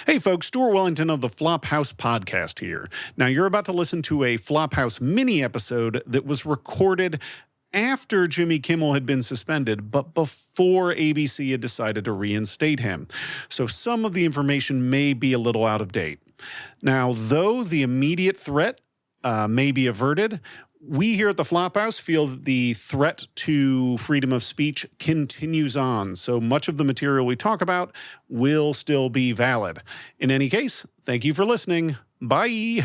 Hey folks, Stuart Wellington of the Flophouse podcast here. Now you're about to listen to a Flophouse mini episode that was recorded after Jimmy Kimmel had been suspended, but before ABC had decided to reinstate him. So some of the information may be a little out of date. Now, though the immediate threat may be averted, we here at the Flophouse feel that the threat to freedom of speech continues on, so much of the material we talk about will still be valid. In any case, thank you for listening. Bye.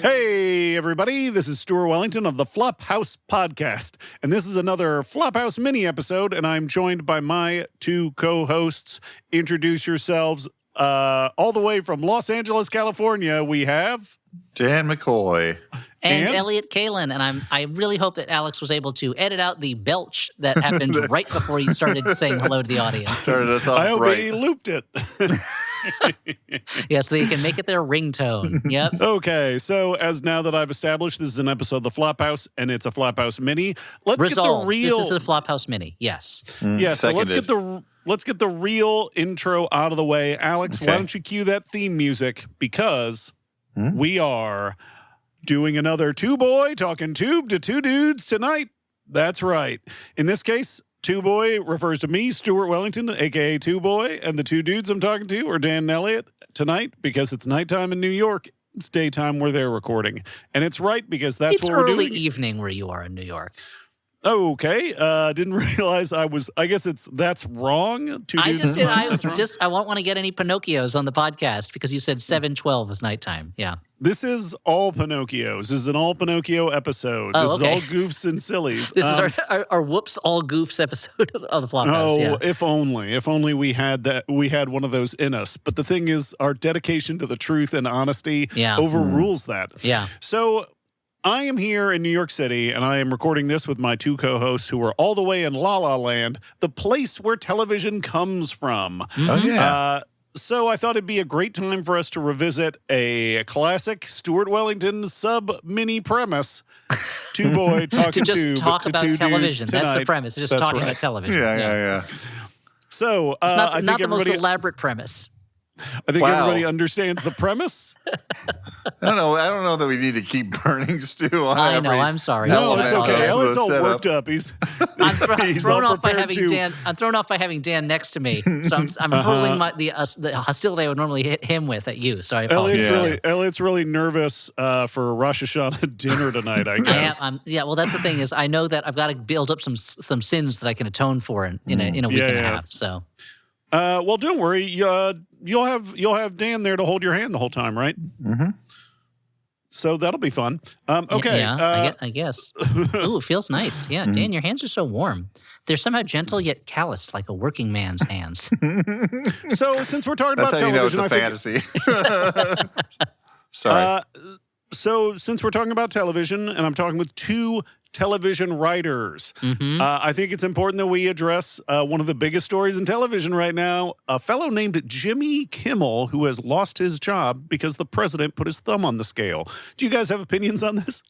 Hey, everybody. This is Stuart Wellington of the Flophouse podcast, and this is another Flophouse mini episode, and I'm joined by my two co-hosts. Introduce yourselves. All the way from Los Angeles, California, we have Dan McCoy and Elliot Kalin. And I really hope that Alex was able to edit out the belch that happened right before you started saying hello to the audience. Started us off I hope right. he looped it. Yeah, so they can make it their ringtone. Yep. Okay, so as now that I've established this is an episode of the Flophouse, and it's a Flophouse mini, let's Resolved. get the real. This is the Flophouse mini. Yes. Yeah, so Seconded. let's get the real intro out of the way. Alex, Okay. why don't you cue that theme music? Because we are doing another Tuboy Talkin Tube to two dudes tonight. That's right. In this case, Tuboy refers to me, Stuart Wellington, a.k.a. Tuboy, and the two dudes I'm talking to are Dan and Elliot tonight because it's nighttime in New York. It's daytime where they're recording. And it's right because that's It's what we're early doing. evening where you are in New York. Okay, didn't realize I guess that's wrong. Two I dudes just did. tonight. I won't want to get any Pinocchios on the podcast because you said 7:12 is nighttime. Yeah. This is all Pinocchios. This is an all Pinocchio episode. Oh, This okay. is all goofs and sillies. This is our whoops all goofs episode of the Flophouse. Oh, Yeah. if only we had that. We had one of those in us. But the thing is, our dedication to the truth and honesty overrules that. Yeah. So I am here in New York City, and I am recording this with my two co-hosts who are all the way in La La Land, the place where television comes from. Oh, yeah. So I thought it'd be a great time for us to revisit a classic Stuart Wellington sub-mini premise. Tuboy Talkin To just Tube talk to about two television. dudes That's the tonight. premise. Just That's talking right. about television. Yeah. So It's I think not the most everybody, elaborate premise. I think Wow. everybody understands the premise. I don't know that we need to keep burning stew on I know. every- I'm sorry. No, element it's of okay. the Elliot's all setup. worked up. He's I'm he's thrown all off by prepared having to- Dan. I'm thrown off by having Dan next to me. So I'm hurling the hostility I would normally hit him with at you. So I apologize. Elliot's really nervous for Rosh Hashanah dinner tonight, I guess. Well, that's the thing is I know that I've got to build up some sins that I can atone for in a week and a half. So. Well, don't worry. You'll have Dan there to hold your hand the whole time, right? Mm-hmm. So that'll be fun. Okay. Yeah, I guess. Ooh, it feels nice. Yeah, Dan, your hands are so warm. They're somehow gentle yet calloused, like a working man's hands. So since we're talking That's about how you know it's television, a fantasy. Sorry. So since we're talking about television, and I'm talking with two television writers, I think it's important that we address one of the biggest stories in television right now, a fellow named Jimmy Kimmel who has lost his job because the president put his thumb on the scale. Do you guys have opinions on this?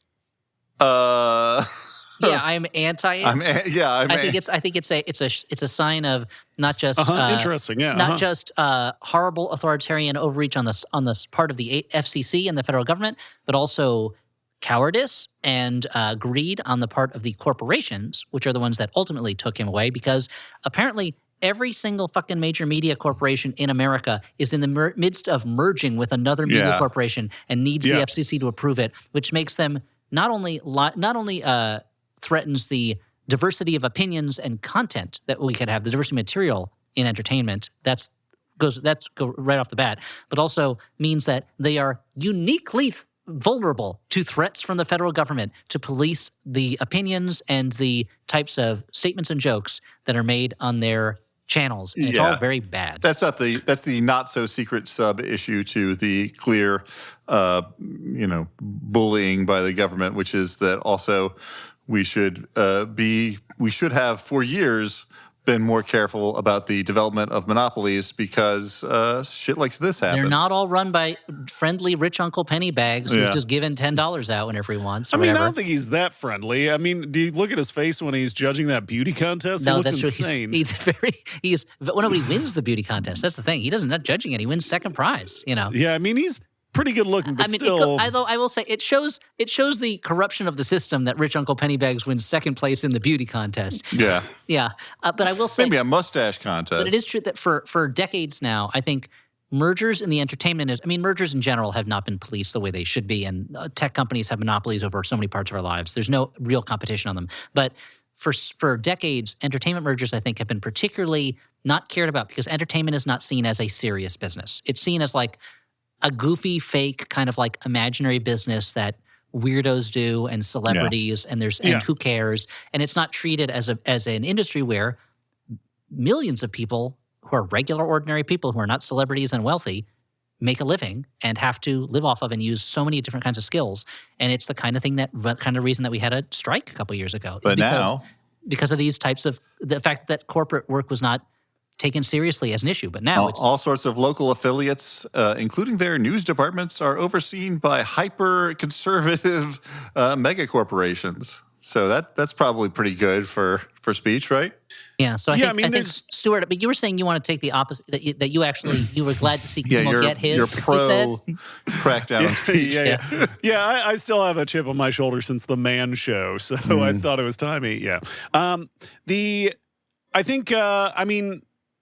Yeah, I'm anti it. I think it's a sign of not just interesting, yeah, not just horrible authoritarian overreach on this part of the FCC and the federal government, but also cowardice and greed on the part of the corporations, which are the ones that ultimately took him away, because apparently every single fucking major media corporation in America is in the midst of merging with another media corporation and needs the FCC to approve it, which makes them not only threatens the diversity of opinions and content that we could have, the diversity of material in entertainment. That's go right off the bat, but also means that they are uniquely vulnerable to threats from the federal government to police the opinions and the types of statements and jokes that are made on their channels. And it's all very bad. That's the not so secret sub issue to the clear, bullying by the government, which is that also we should have for years been more careful about the development of monopolies because shit like this happens. They're not all run by friendly rich Uncle Pennybags who's just given $10 out whenever he wants. Or I mean, whatever. I don't think he's that friendly. I mean, do you look at his face when he's judging that beauty contest? No, he looks that's insane. true. He's nobody wins the beauty contest. That's the thing. He doesn't not judging it. He wins second prize. You know. Yeah, I mean, he's pretty good looking, but I mean, still. although I will say it shows the corruption of the system that rich Uncle Pennybags wins second place in the beauty contest. Yeah. Yeah, but I will say Maybe a mustache contest. But it is true that for decades now, I think mergers in the entertainment mergers in general have not been policed the way they should be, and tech companies have monopolies over so many parts of our lives. There's no real competition on them. But for decades, entertainment mergers, I think, have been particularly not cared about because entertainment is not seen as a serious business. It's seen as like a goofy, fake kind of like imaginary business that weirdos do and celebrities and who cares, and it's not treated as an industry where millions of people who are regular ordinary people who are not celebrities and wealthy make a living and have to live off of and use so many different kinds of skills. And it's the kind of reason that we had a strike a couple years ago. But because of these types of the fact that corporate work was not taken seriously as an issue. But now all sorts of local affiliates, including their news departments, are overseen by hyper-conservative mega corporations. So that's probably pretty good for speech, right? Yeah. So I think Stuart, but you were saying you want to take the opposite. That you were glad to see Kimmel get his. You're pro crackdown speech. Yeah. I still have a chip on my shoulder since the Man Show, so I thought it was time. Yeah.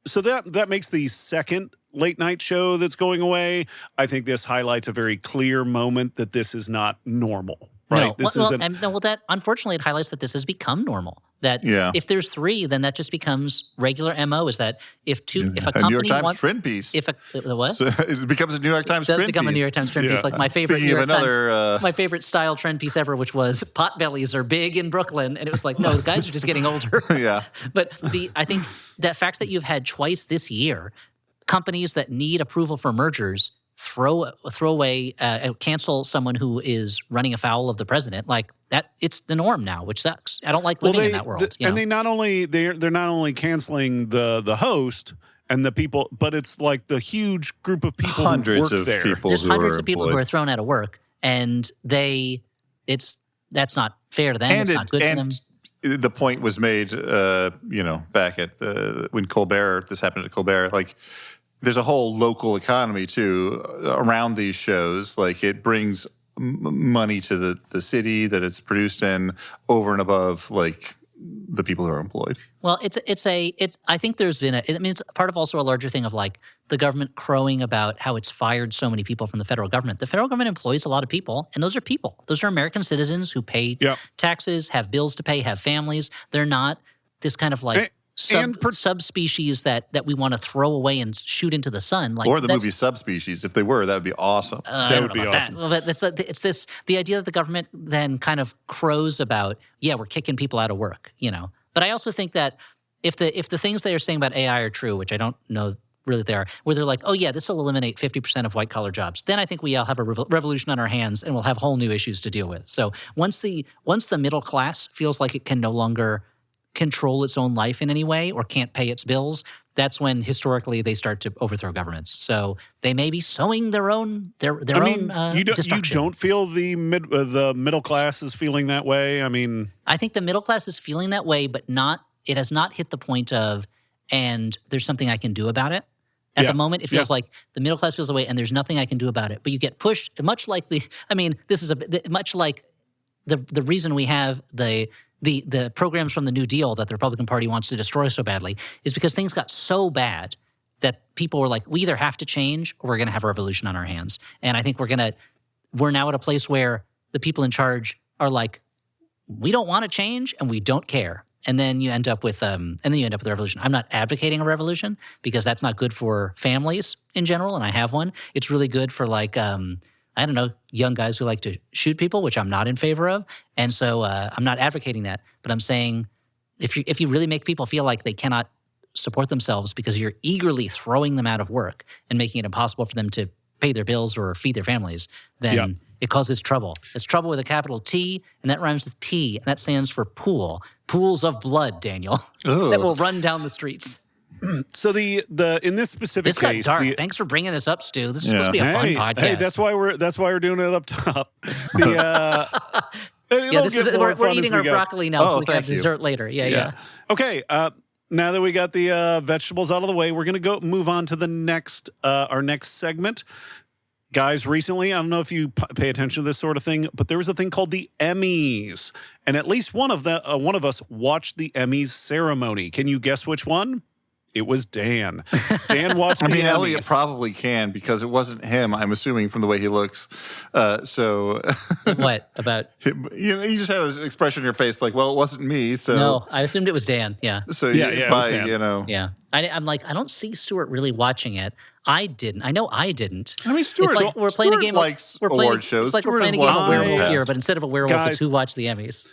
So that makes the second late night show that's going away. I think this highlights a very clear moment that this is not normal. Right. That unfortunately it highlights that this has become normal. That if there's three, then that just becomes regular MO. Is that if a company New York Times wants, trend piece? If a what? So it becomes a New York Times trend piece. It does become a New York Times trend piece. Like my favorite my favorite style trend piece ever, which was potbellies are big in Brooklyn, and it was like, no, the guys are just getting older. Yeah. But I think that fact that you've had twice this year companies that need approval for mergers throw away, cancel someone who is running afoul of the president, like that. It's the norm now, which sucks. I don't like living in that world. And they're not only canceling the host and the people, but it's like the huge group of people hundreds who work of there. people. There's hundreds of people who are thrown out of work, and that's not fair to them. It's not good for them. The point was made, back at when Colbert. This happened at Colbert, like. There's a whole local economy, too, around these shows. Like, it brings money to the city that it's produced in over and above, like, the people who are employed. Well, I think there's been it's part of also a larger thing of, like, the government crowing about how it's fired so many people from the federal government. The federal government employs a lot of people, and those are people. Those are American citizens who pay taxes, have bills to pay, have families. They're not this kind of, like... subspecies that we want to throw away and shoot into the sun, like or the movie Subspecies. If they were, that would be awesome. That would be awesome. Well, it's the idea that the government then kind of crows about. Yeah, we're kicking people out of work, But I also think that if the things they are saying about AI are true, which I don't know really they are, where they're like, oh yeah, this will eliminate 50% of white collar jobs, then I think we all have a revolution on our hands, and we'll have whole new issues to deal with. So once the middle class feels like it can no longer control its own life in any way or can't pay its bills, that's when historically they start to overthrow governments. So they may be sowing their own destruction. You don't feel the middle class is feeling that way? I mean, I think the middle class is feeling that way, but it has not hit the point of, and there's something I can do about it. At the moment, it feels like the middle class feels away and there's nothing I can do about it. But you get pushed, much like much like the reason we have the programs from the New Deal that the Republican Party wants to destroy so badly is because things got so bad that people were like, we either have to change or we're going to have a revolution on our hands. And I think we're now at a place where the people in charge are like, we don't want to change and we don't care. And then you end up with a revolution. I'm not advocating a revolution because that's not good for families in general, and I have one. It's really good for I don't know, young guys who like to shoot people, which I'm not in favor of. And so I'm not advocating that. But I'm saying if you really make people feel like they cannot support themselves because you're eagerly throwing them out of work and making it impossible for them to pay their bills or feed their families, then It causes trouble. It's trouble with a capital T, and that rhymes with P, and that stands for pool. Pools of blood, Daniel, that will run down the streets. So the in this specific This got case, dark. Thanks for bringing this up, Stu. This is supposed to be a fun podcast. Hey, that's why we're doing it up top. We're eating our broccoli now, so we can have thank you. dessert later. Yeah. Okay. Now that we got the vegetables out of the way, we're going to move on to the next our next segment. Guys, recently, I don't know if you pay attention to this sort of thing, but there was a thing called the Emmys, and at least one of us watched the Emmys ceremony. Can you guess which one? It was Dan. Dan watched the Emmys. Elliot probably can because it wasn't him, I'm assuming, from the way he looks. So What about? you just had an expression on your face like, well, it wasn't me. So No, I assumed it was Dan. Yeah. So it was Dan. Yeah. I'm like, I don't see Stuart really watching it. I didn't. I know I didn't. I mean, Stuart, it's like we're playing a game. Likes we're playing, award shows. It's like we're Stuart playing a game has of watched werewolf them. here, but instead of a werewolf, Guys, it's who watched the Emmys.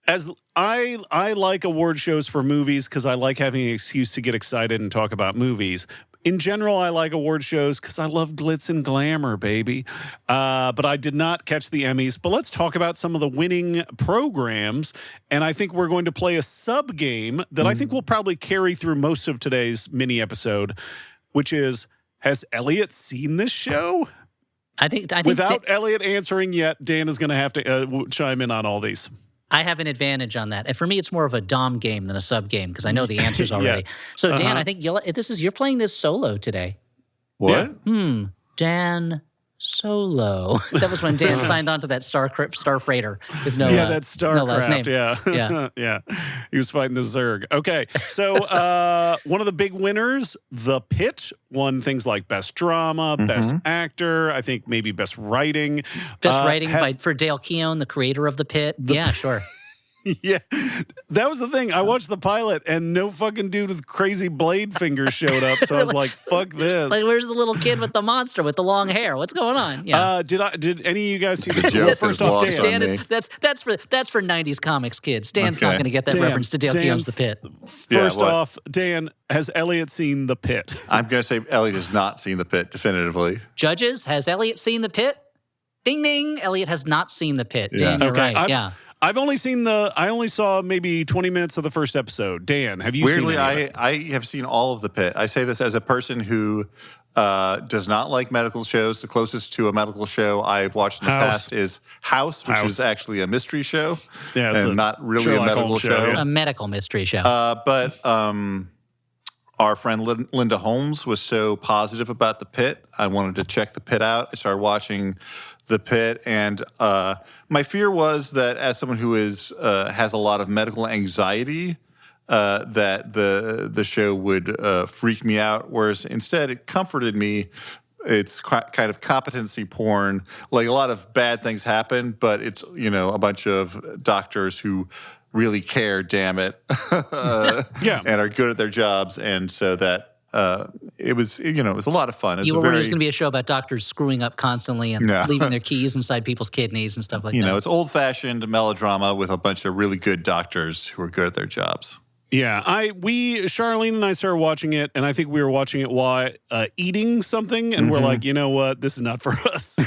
As I like award shows for movies because I like having an excuse to get excited and talk about movies. In general, I like award shows because I love glitz and glamour, baby. But I did not catch the Emmys. But let's talk about some of the winning programs. And I think we're going to play a sub game that I think will probably carry through most of today's mini episode, which is, has Elliot seen this show? I think Without Elliot answering yet, Dan is going to have to chime in on all these. I have an advantage on that. And for me, it's more of a dom game than a sub game because I know the answers already. So, Dan, I think you're playing this solo today. What? Dan Solo. That was when Dan signed on to that Star Freighter with no that's Starcraft. no last name. Yeah. Yeah. He was fighting the Zerg. Okay. So one of the big winners, The Pit, won things like Best Drama, Best Actor, I think maybe Best Writing. Best writing for Dale Keown, the creator of The Pit. Yeah, sure. Yeah, that was the thing. I watched the pilot and no fucking dude with crazy blade fingers showed up. So I was like, fuck this. Like, where's the little kid with the monster with the long hair? What's going on? Yeah. Did any of you guys see the joke? Well, first off, Dan. Dan is that's for 90s comics kids. Dan's not going to get that reference to Dale Keown's The Pit. First off, Dan, has Elliot seen The Pit? I'm going to say Elliot has not seen The Pit, definitively. Judges, has Elliot seen The Pit? Ding, ding. Elliot has not seen The Pit. Dan, you're Okay, right. I only saw maybe 20 minutes of the first episode. Dan, have you Weirdly, seen it? I have seen all of The Pit. I say this as a person who does not like medical shows. The closest to a medical show I've watched in the past is House, which is actually a mystery show. Yeah, it's and not really Sherlock a medical Holmes show. yeah. A medical mystery show. But our friend Linda Holmes was so positive about The Pit. I wanted to check The Pit out. I started watching The Pit, and my fear was that as someone who has a lot of medical anxiety, that the show would freak me out. Whereas instead, it comforted me. It's kind of competency porn. Like, a lot of bad things happen, but it's a bunch of doctors who really care, damn it, and are good at their jobs, and so that. It was a lot of fun. You were worried it was going to be a show about doctors screwing up constantly and leaving their keys inside people's kidneys and stuff like that. It's old-fashioned melodrama with a bunch of really good doctors who are good at their jobs. Yeah, Charlene and I started watching it, and I think we were watching it while eating something, and we're like, you know what, this is not for us.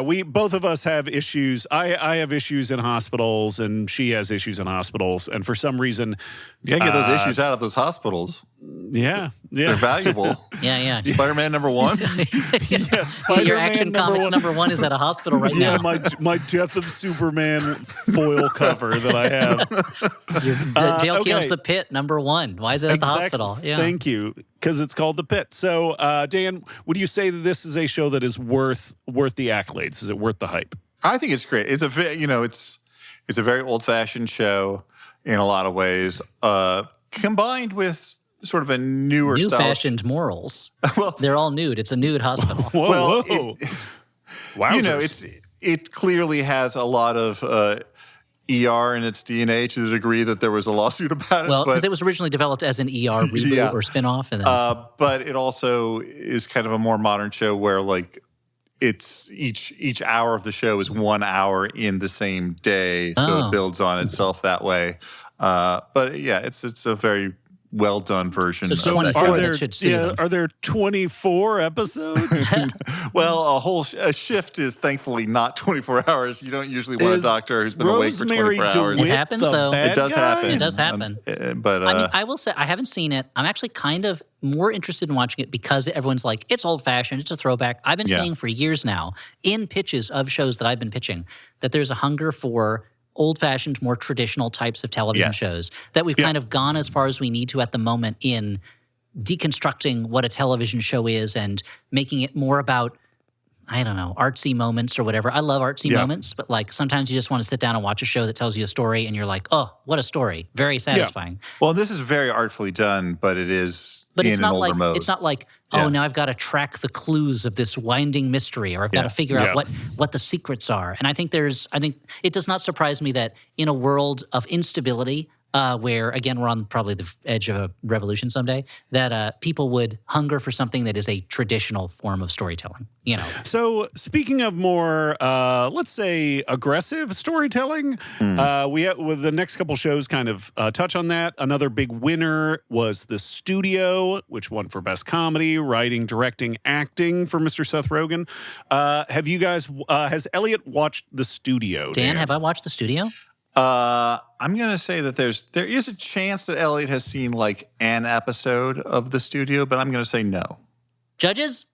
We both of us have issues. I have issues in hospitals, and she has issues in hospitals, and for some reason, you gotta get those issues out of those hospitals. Yeah, they're valuable. Yeah. Spider-Man #1. Yes, your Action Comics #1 is at a hospital right now. my Death of Superman foil cover that I have. Dale Keown's The Pit #1. Why is it at the hospital? Yeah. Thank you, because it's called The Pit. So, Dan, would you say that this is a show that is worth the accolades? Is it worth the hype? I think it's great. It's a very old-fashioned show in a lot of ways, combined with sort of a new-fashioned morals. Well, they're all nude. It's a nude hospital. Whoa. Wow. It clearly has a lot of ER in its DNA to the degree that there was a lawsuit about it. Well, because it was originally developed as an ER reboot or spinoff. And then... but it also is kind of a more modern show where, like, it's each hour of the show is 1 hour in the same day, so it builds on itself that way. But yeah, it's a very well done version. So of 24 that. that there, should suit them. are there 24 episodes? Well, a shift is thankfully not 24 hours. You don't usually want a Is doctor who's been awake for Rosemary 24 hours. DeWitt It happens, the though. bad It does guy? happen. It does happen. But I mean, I will say I haven't seen it. I'm actually kind of more interested in watching it because everyone's like, it's old-fashioned, it's a throwback. I've been seeing for years now in pitches of shows that I've been pitching that there's a hunger for old-fashioned, more traditional types of television shows that we've kind of gone as far as we need to at the moment in deconstructing what a television show is and making it more about, I don't know, artsy moments or whatever. I love artsy moments, but like sometimes you just want to sit down and watch a show that tells you a story and you're like, oh, what a story. Very satisfying. well, this is very artfully done, but it is But in it's an not older like mode. it's not like, oh, now I've got to track the clues of this winding mystery, or I've got to figure out what the secrets are. And I think it does not surprise me that in a world of instability, where again we're on probably the edge of a revolution someday, that people would hunger for something that is a traditional form of storytelling. You know. So speaking of more, let's say aggressive storytelling, with the next couple shows kind of touch on that. Another big winner was The Studio, which won for Best Comedy, Writing, Directing, Acting for Mr. Seth Rogen. Have you guys? Has Elliot watched The Studio? Dan, have I watched The Studio? I'm going to say that there is a chance that Elliot has seen like an episode of The Studio, but I'm going to say no. Judges?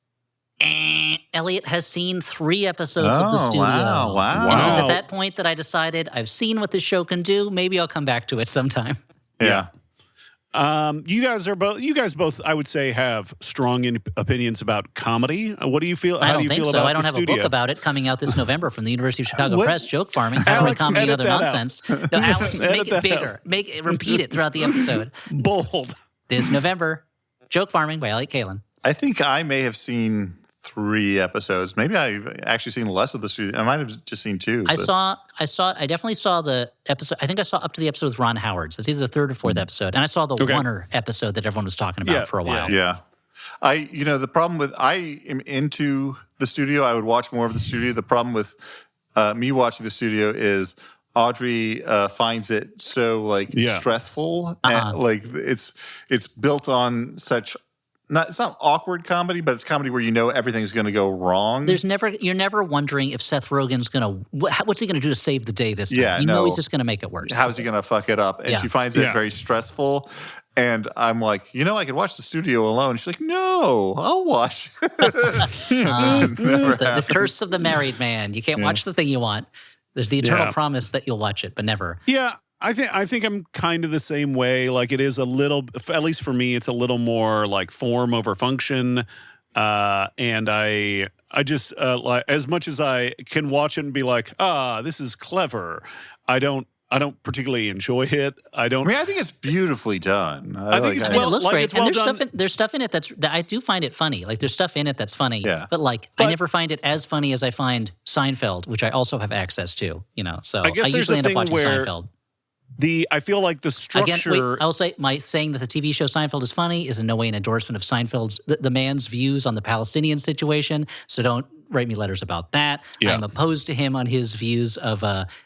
Elliot has seen 3 episodes of The Studio. Wow. And it was at that point that I decided I've seen what this show can do. Maybe I'll come back to it sometime. Yeah. You guys both, I would say, have strong opinions about comedy. What do you feel? I How don't do you think feel so. about I don't The have Studio? a book about it coming out this November from the University of Chicago What? Press. Joke farming, Alex, comedy, and edit other that out. nonsense. No, Alex, make Edit it that bigger. Repeat it throughout the episode. Bold. This November, Joke Farming by Elliot Kalin. I think I may have seen 3 episodes. Maybe I've actually seen less of The Studio. I might have just seen 2. I definitely saw the episode. I think I saw up to the episode with Ron Howard's. That's either the 3rd or 4th episode. And I saw the Warner episode that everyone was talking about for a while. Yeah. The problem with, I am into The Studio. I would watch more of The Studio. The problem with me watching The Studio is Audrey finds it so stressful. And, it's built on such, it's not awkward comedy, but it's comedy where you know everything's going to go wrong. You're never wondering if Seth Rogen's going to, what's he going to do to save the day this time? Yeah, you know he's just going to make it worse. How's he going to fuck it up? And she finds it very stressful. And I'm like, I could watch The Studio alone. She's like, no, I'll watch. The curse of the married man. You can't watch the thing you want. There's the eternal promise that you'll watch it, but never. Yeah, I think I'm kind of the same way. Like it is a little, at least for me, it's a little more like form over function. And I just like as much as I can watch it and be like, this is clever. I don't particularly enjoy it. I think it's beautifully done. I think it's it looks great. Well and there's stuff in it that I do find it funny. Like there's stuff in it that's funny. Yeah. But I never find it as funny as I find Seinfeld, which I also have access to. So I guess I usually end up watching Seinfeld. I feel like the structure. Again, wait, I'll say my saying that the TV show Seinfeld is funny is in no way an endorsement of Seinfeld's the man's views on the Palestinian situation. So don't write me letters about that. Yeah. I'm opposed to him on his views of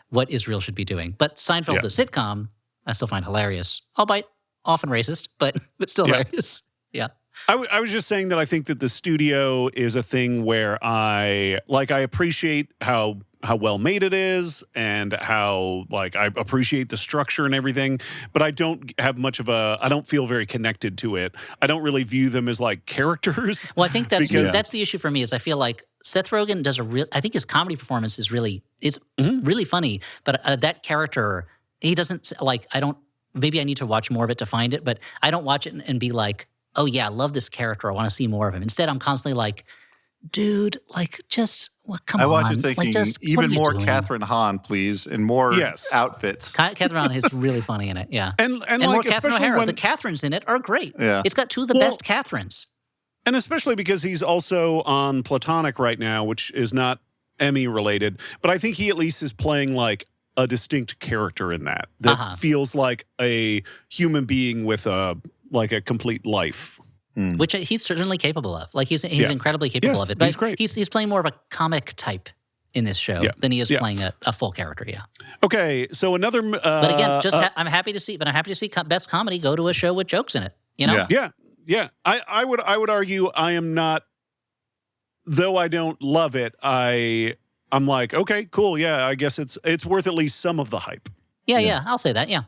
what Israel should be doing. But Seinfeld, the sitcom, I still find hilarious. Albeit often racist, but still hilarious. Yeah. I was just saying that I think that The Studio is a thing where I appreciate how well made it is and how I appreciate the structure and everything, but I don't have I don't feel very connected to it. I don't really view them as characters. Well, I think that's the issue for me is I feel like Seth Rogen does I think his comedy performance is really funny, but that character, he doesn't maybe I need to watch more of it to find it, but I don't watch it and be like, oh yeah, I love this character. I want to see more of him. Instead, I'm constantly like, dude, come on. I watch it thinking, even more doing? Catherine Hahn, please, and more outfits. Catherine Hahn is really funny in it, yeah. And more Catherine O'Hara. The Catherines in it are great. Yeah. It's got 2 of the best Catherines. And especially because he's also on Platonic right now, which is not Emmy related, but I think he at least is playing a distinct character in that feels like a human being with a complete life. Which he's certainly capable of. He's incredibly capable of it. But he's great. He's playing more of a comic type in this show than he is playing a full character. Yeah. Okay, so another. But again, I'm happy to see. But I'm happy to see best comedy go to a show with jokes in it. You know. Yeah. I would argue I am not. Though I don't love it, I'm like, okay, cool. Yeah, I guess it's worth at least some of the hype. Yeah. I'll say that. Yeah.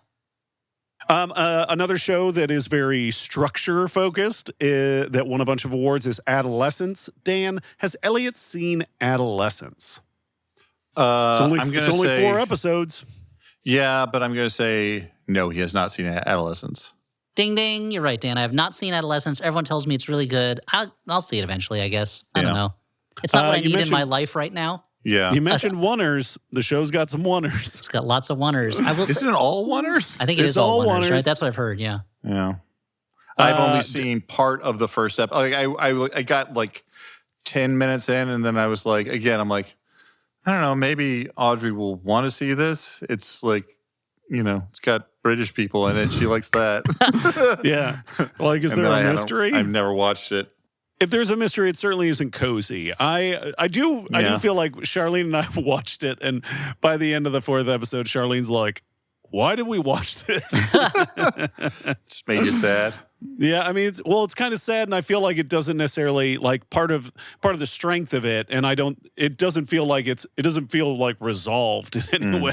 Another show that is very structure focused that won a bunch of awards is Adolescence. Dan, has Elliot seen Adolescence? It's only 4 episodes. Yeah, but I'm going to say no, he has not seen Adolescence. Ding, ding. You're right, Dan. I have not seen Adolescence. Everyone tells me it's really good. I'll see it eventually, I guess. I don't know. It's not what I need in my life right now. Yeah. You mentioned oneers. The show's got some oneers. It's got lots of oneers. Isn't it all oneers? I think it's all oneers, right? That's what I've heard, yeah. Yeah. I've only seen part of the first episode. Like, I got like 10 minutes in, and then I was like, again, I'm like, I don't know, maybe Audrey will want to see this. It's like, it's got British people in it. She likes that. Yeah. Like, is there a mystery? I've never watched it. If there's a mystery, it certainly isn't cozy. I do feel like Charlene and I watched it, and by the end of the 4th episode, Charlene's like, "Why did we watch this?" Just made you sad. Yeah, I mean, it's kind of sad, and I feel like it doesn't necessarily like part of the strength of it, and it doesn't feel like resolved in any way.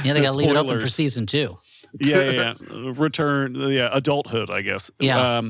Yeah, they got to leave it open for season 2. Yeah. Return, adulthood, I guess. Yeah.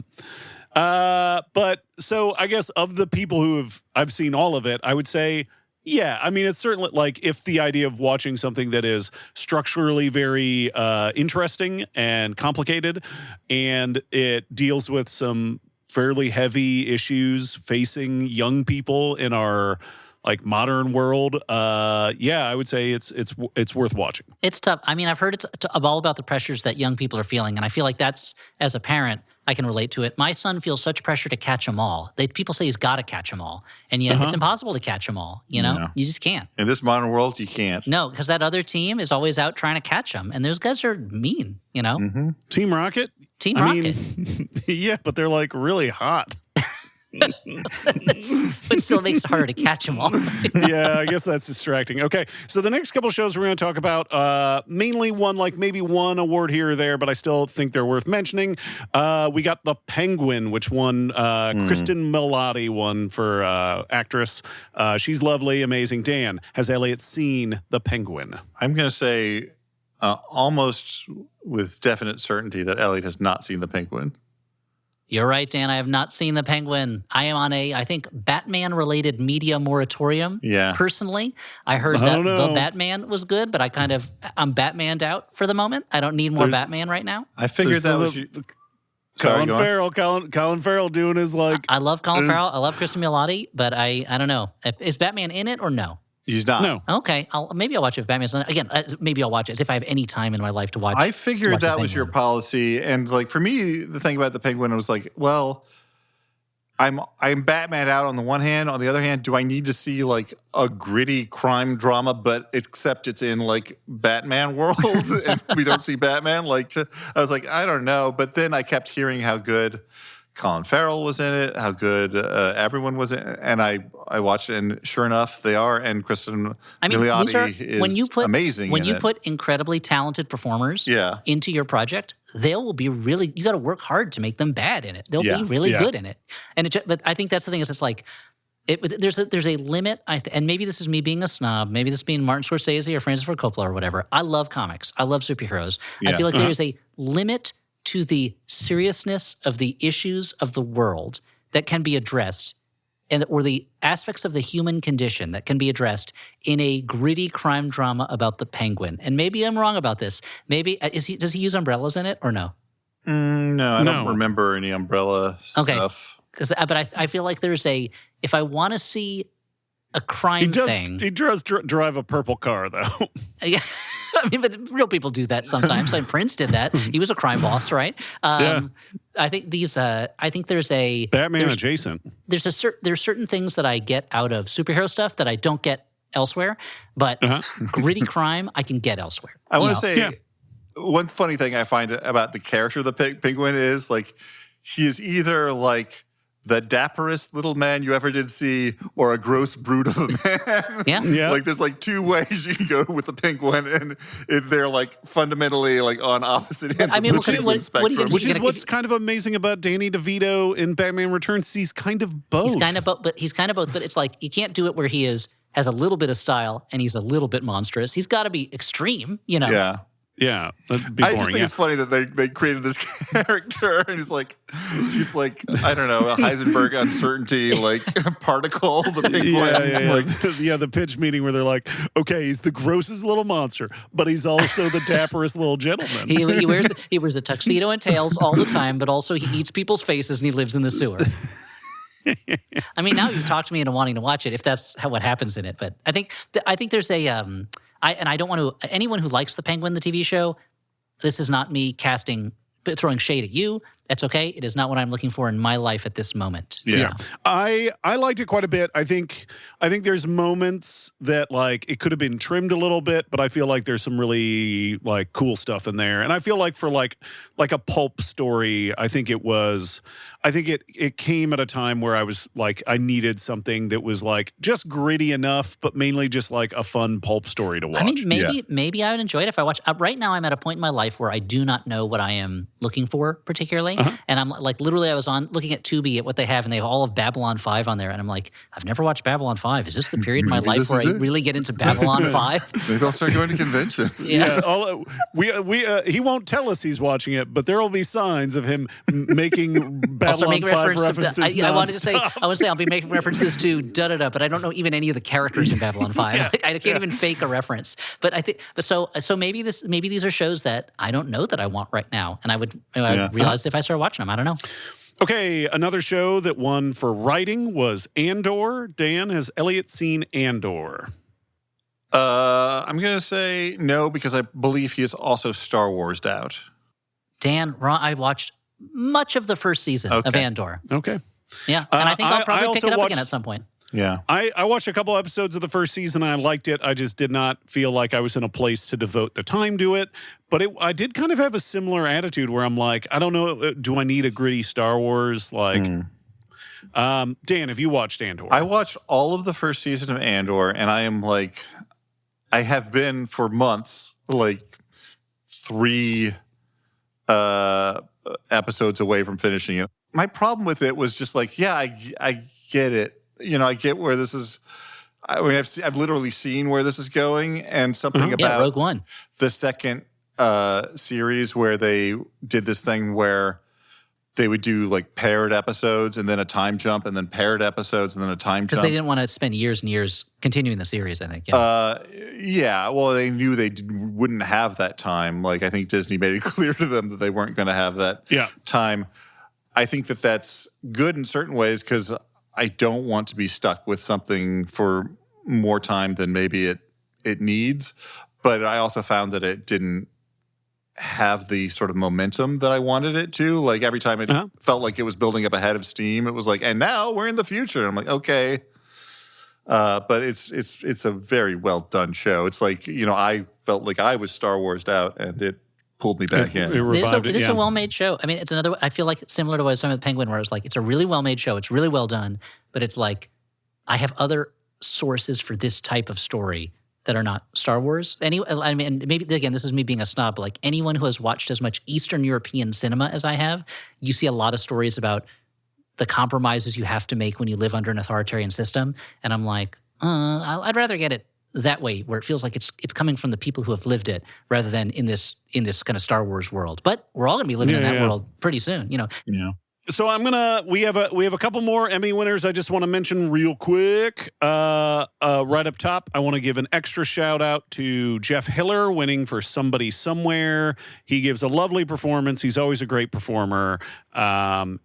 But so I guess of the people I've seen all of it, I would say, yeah, I mean, it's certainly like if the idea of watching something that is structurally very interesting and complicated, and it deals with some fairly heavy issues facing young people in our like modern world, I would say it's worth watching. It's tough. I mean, I've heard it's all about the pressures that young people are feeling, and I feel like that's, as a parent, I can relate to it. My son feels such pressure to catch them all. People say he's got to catch them all, and yet it's impossible to catch them all. You just can't. In this modern world, you can't. No, because that other team is always out trying to catch them, and those guys are mean. Mm-hmm. Team Rocket. Rocket. Yeah, but they're like really hot. But still makes it harder to catch them all. Yeah, I guess that's distracting. Okay, so the next couple shows we're going to talk about, mainly maybe one award here or there, but I still think they're worth mentioning. We got The Penguin, which won, Kristen Milotti won for actress. She's lovely, amazing. Dan, has Elliot seen The Penguin? I'm going to say almost with definite certainty that Elliot has not seen The Penguin. You're right, Dan. I have not seen The Penguin. I am on I think, Batman-related media moratorium. Yeah. Personally, I heard that The Batman was good, but I'm Batmaned out for the moment. I don't need more Batman right now. I figured that was Colin Farrell. Colin Farrell doing his like. I love Colin Farrell. I love Kristen Milotti, but I don't know. Is Batman in it or no? He's not. No. Okay. Maybe I'll watch it if Batman's on it. Again, maybe I'll watch it as if I have any time in my life to watch. I figured that was your policy. And like for me, the thing about The Penguin was like, well, I'm Batman out on the one hand. On the other hand, do I need to see like a gritty crime drama, but except it's in like Batman world and we don't see Batman? I was like, I don't know. But then I kept hearing how good Colin Farrell was in it, how good everyone was in it, and I watched it, and sure enough, they are. And Kristen Milioti is amazing. When you put incredibly talented performers into your project, they will be really. You got to work hard to make them bad in it. They'll be really good in it. But I think that's the thing is, it's like there's a limit. And maybe this is me being a snob. Maybe this being Martin Scorsese or Francis Ford Coppola or whatever. I love comics. I love superheroes. I feel like there is a limit to the seriousness of the issues of the world that can be addressed, or the aspects of the human condition that can be addressed in a gritty crime drama about the Penguin. And maybe I'm wrong about this. Maybe does he use umbrellas in it or no? No, I don't remember any umbrella stuff. But I feel like if I want to see a crime thing. He does drive a purple car, though. Yeah. I mean, but real people do that sometimes. Like Prince did that. He was a crime boss, right? I think I think there's a Batman adjacent. There's certain things that I get out of superhero stuff that I don't get elsewhere, but gritty crime I can get elsewhere. I want to say one funny thing I find about the character of the Penguin is like he is either like the dapperest little man you ever did see, or a gross brute of a man. Yeah. Like there's like two ways you can go with the penguin, and they're like fundamentally like on opposite ends I mean, of the what are you spectrum. gonna Which do? is what's kind of amazing about Danny DeVito in Batman Returns. He's kind of both. He's kind of both, but it's like you can't do it where he has a little bit of style and he's a little bit monstrous. He's got to be extreme, you know. Yeah. Yeah, that'd be boring. I just think it's funny that they created this character, and he's like, I don't know, a Heisenberg uncertainty like particle. The penguin. Yeah. Like, The pitch meeting where they're like, okay, he's the grossest little monster, but he's also the dapperest little gentleman. He wears a tuxedo and tails all the time, but also he eats people's faces and he lives in the sewer. I mean, now you've talked me into wanting to watch it if that's what happens in it. But I think there's a I don't want to anyone who likes the Penguin, the TV show. This is not me throwing shade at you. That's okay. It is not what I'm looking for in my life at this moment. Yeah. I liked it quite a bit. I think there's moments that like it could have been trimmed a little bit, but I feel like there's some really like cool stuff in there. And I feel like for like a pulp story, I think it came at a time where I was like I needed something that was like just gritty enough, but mainly just like a fun pulp story to watch. I mean, maybe I would enjoy it if I watch. Right now, I'm at a point in my life where I do not know what I am looking for particularly. And I'm like, literally, I was looking at Tubi at what they have, and they all have Babylon 5 on there. And I'm like, I've never watched Babylon 5. Is this the period in my life where I really get into Babylon 5? maybe I'll start going to conventions. Yeah. He won't tell us he's watching it, but there will be signs of him making Babylon 5 references. I wanted to say I'll be making references to da-da-da, but I don't know even any of the characters in Babylon 5. Like, I can't even fake a reference. But I think so maybe these are shows that I don't know that I want right now, and I would realize if I start watching them. I don't know. Okay, another show that won for writing was Andor. Dan, has Elliot seen Andor? I'm going to say no because I believe he is also Star Wars'd out. Dan, I watched much of the first season of Andor. Okay. Yeah, and I think I'll probably pick it up again at some point. Yeah. I watched a couple episodes of the first season and I liked it. I just did not feel like I was in a place to devote the time to it. But I did kind of have a similar attitude where I'm like, I don't know, do I need a gritty Star Wars? Like, Dan, have you watched Andor? I watched all of the first season of Andor, and I am like, I have been for months, like 3 episodes away from finishing it. My problem with it was just like, I get it. You know, I get where this is. I mean, I've literally seen where this is going, and something about Rogue One, the second series where they did this thing where they would do like paired episodes and then a time jump and then paired episodes and then a time jump. Because they didn't want to spend years and years continuing the series, I think. Yeah. Well, they knew they wouldn't have that time. Like, I think Disney made it clear to them that they weren't going to have that time. I think that that's good in certain ways because I don't want to be stuck with something for more time than maybe it needs. But I also found that it didn't have the sort of momentum that I wanted it to. Like every time it felt like it was building up a head of steam, it was like, and now we're in the future. And I'm like, okay. But it's a very well done show. It's like, you know, I felt like I was Star Wars'd out and it pulled me back in. It is a well-made show. I mean, it's another. I feel like it's similar to what I was talking about with Penguin, where it's like it's a really well-made show. It's really well done, but it's like I have other sources for this type of story that are not Star Wars. I mean, maybe again, this is me being a snob, but like anyone who has watched as much Eastern European cinema as I have, you see a lot of stories about the compromises you have to make when you live under an authoritarian system, and I'm like, I'd rather get it that way, where it feels like it's coming from the people who have lived it, rather than in this kind of Star Wars world. But we're all going to be living in that world pretty soon, you know. Yeah. So we have a couple more Emmy winners I just want to mention real quick. Right up top, I want to give an extra shout out to Jeff Hiller winning for Somebody Somewhere. He gives a lovely performance. He's always a great performer. And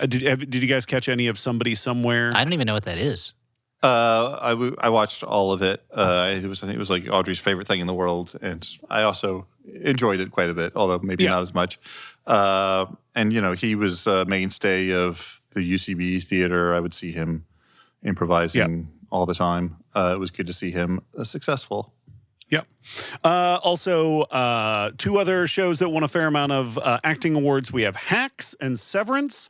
did you guys catch any of Somebody Somewhere? I don't even know what that is. I watched all of it. I think it was like Audrey's favorite thing in the world, and I also enjoyed it quite a bit, although maybe not as much. And you know, he was a mainstay of the UCB theater. I would see him improvising all the time. It was good to see him successful. Yep. Also, 2 other shows that won a fair amount of acting awards. We have Hacks and Severance.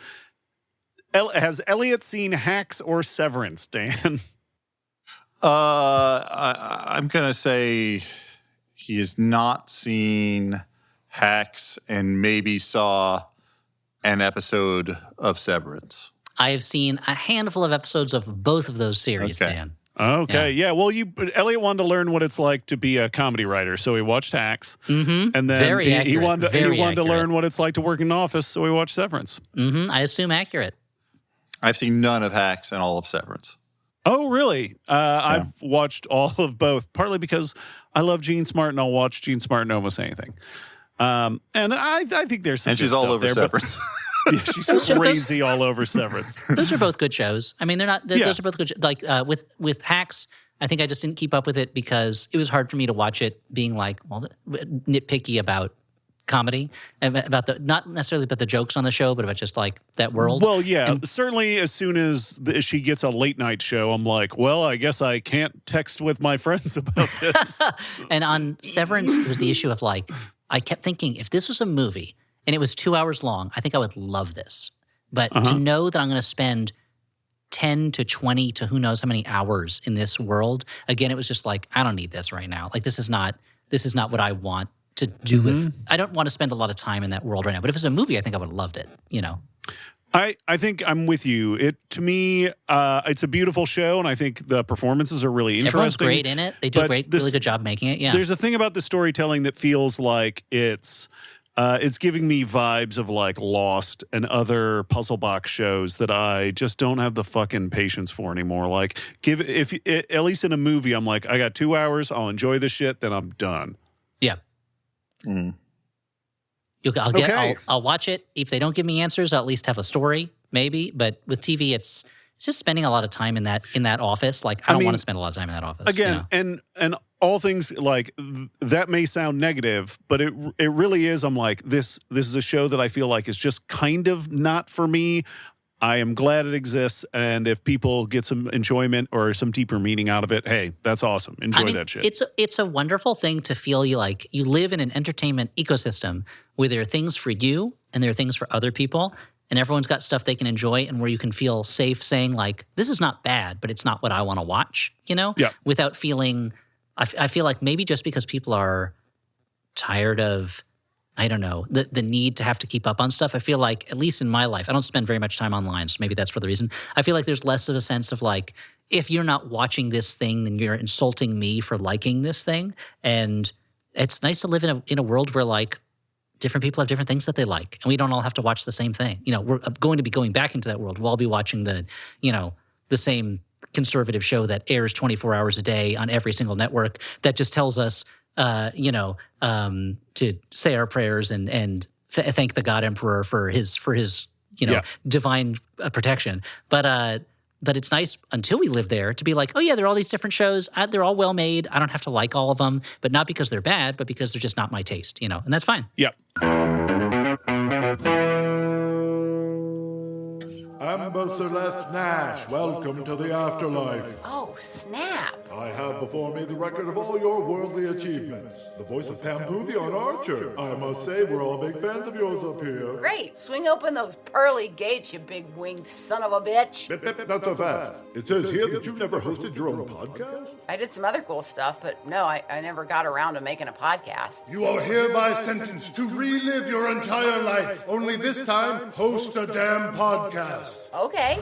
Has Elliot seen Hacks or Severance, Dan? I'm going to say he has not seen Hacks and maybe saw an episode of Severance. I have seen a handful of episodes of both of those series, Okay. Dan. Okay, yeah. Well, Elliot wanted to learn what it's like to be a comedy writer, so he watched Hacks, and then Very he accurate. wanted Very to accurate. learn what it's like to work in an office, so he watched Severance. I assume accurate. I've seen none of Hacks and all of Severance. Oh, really? I've watched all of both, partly because I love Gene Smart, and I'll watch Gene Smart in almost anything. And I think there's some And good she's all stuff over there, Severance. Yeah, she's crazy all over Severance. Those are both good shows. I mean, they're not. Those are both good. Like with Hacks, I think I just didn't keep up with it because it was hard for me to watch it, being like, nitpicky about comedy, about not necessarily about the jokes on the show, but about just like that world. Well, yeah, certainly as soon as she gets a late night show, I'm like, well, I guess I can't text with my friends about this. And on Severance, it was the issue of like, I kept thinking, if this was a movie and it was 2 hours long, I think I would love this. But to know that I'm going to spend 10 to 20 to who knows how many hours in this world, again, it was just like, I don't need this right now. Like, this is not what I want to do with. I don't want to spend a lot of time in that world right now. But if it's a movie, I think I would have loved it, you know? I think I'm with you. To me, it's a beautiful show, and I think the performances are really interesting. Everyone's great in it. They do a really good job making it. Yeah. There's a thing about the storytelling that feels like it's giving me vibes of like Lost and other puzzle box shows that I just don't have the fucking patience for anymore. Like, at least in a movie, I'm like, I got 2 hours, I'll enjoy the shit, then I'm done. Yeah. I'll watch it. If they don't give me answers, I'll at least have a story, maybe. But with TV, it's just spending a lot of time in that office. Like, I don't want to spend a lot of time in that office. Again, and all things like that may sound negative, but it really is. I'm like, this is a show that I feel like is just kind of not for me. I am glad it exists, and if people get some enjoyment or some deeper meaning out of it, hey, that's awesome. Enjoy that shit. It's a wonderful thing to feel you live in an entertainment ecosystem where there are things for you and there are things for other people, and everyone's got stuff they can enjoy, and where you can feel safe saying like, this is not bad, but it's not what I want to watch, you know? Yeah. Without feeling, I feel like maybe just because people are tired of, I don't know, the need to have to keep up on stuff. I feel like, at least in my life, I don't spend very much time online, so maybe that's for the reason. I feel like there's less of a sense of like, if you're not watching this thing, then you're insulting me for liking this thing. And it's nice to live in a world where like different people have different things that they like, and we don't all have to watch the same thing. You know, we're going to be going back into that world. We'll all be watching the same conservative show that airs 24 hours a day on every single network that just tells us to say our prayers and thank the God Emperor for his divine protection. But it's nice until we live there to be like, oh yeah, there are all these different shows. They're all well made. I don't have to like all of them, but not because they're bad, but because they're just not my taste, you know, and that's fine. Yep. Amber Celeste Nash, welcome to the afterlife. Oh, snap. I have before me the record of all your worldly achievements. The voice of Pampu, the Archer. I must say, we're all big fans of yours up here. Great. Swing open those pearly gates, you big-winged son of a bitch. Bip, bip, not so fast. It says here that you've never hosted your own podcast? I did some other cool stuff, but no, I never got around to making a podcast. You are hereby sentenced to relive your entire life. Only this time, host a damn podcast. Okay.